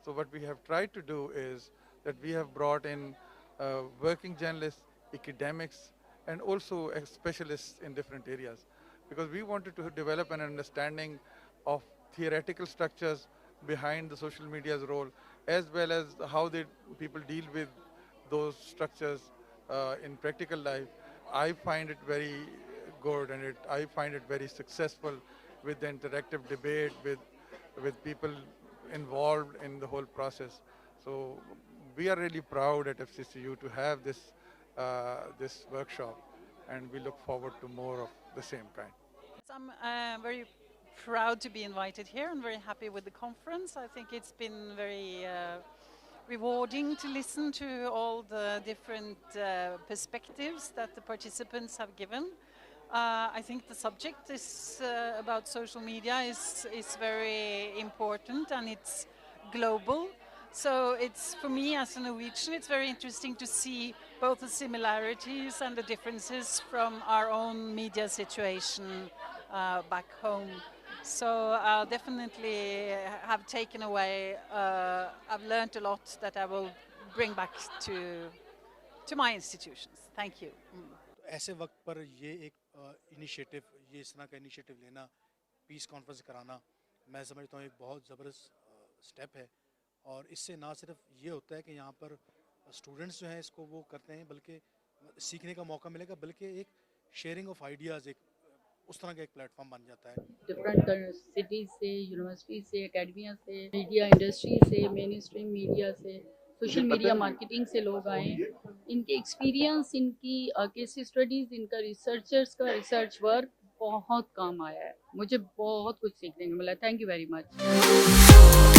So what we have tried to do is that we have brought in working journalists, academics, and also specialists in different areas, because we wanted to develop an understanding of theoretical structures behind the social media's role, as well as how people deal with those structures in practical life. I find it very good, and I find it very successful with the interactive debate with people involved in the whole process. So we are really proud at FCCU to have this workshop, and we look forward to more of the same kind. Yes, I'm very proud to be invited here and very happy with the conference. I think it's been very rewarding to listen to all the different perspectives that the participants have given. I think the subject is about social media is very important, and it's global. So it's, for me as a Norwegian, it's very interesting to see both the similarities and the differences from our own media situation back home. So definitely have taken away, I've learned a lot that I will bring back to my institutions. Thank you. तो ऐसे वक्त पर ये एक initiative, ये इस तरह का इनिशिएटिव लेना, पीस कॉन्फ्रेंस कराना, मैं समझता हूँ एक बहुत ज़बरदस्त स्टेप है। और इससे ना सिर्फ ये होता है कि यहाँ पर स्टूडेंट्स जो हैं इसको वो करते हैं, बल्कि सीखने का मौका मिलेगा, बल्कि एक शेयरिंग ऑफ आइडियाज़, एक उस तरह का एक प्लेटफॉर्म बन जाता है। डिफरेंट सिटीज़ से, यूनिवर्सिटी से, एकेडमिया से, मीडिया इंडस्ट्री से, मेन स्ट्रीम मीडिया से, सोशल मीडिया मार्केटिंग से लोग आए। इनके एक्सपीरियंस, इनकी केस स्टडीज़, इनका रिसर्चर्स का रिसर्च वर्क बहुत काम आया है। मुझे बहुत कुछ सीखने को मिला। Thank you very much.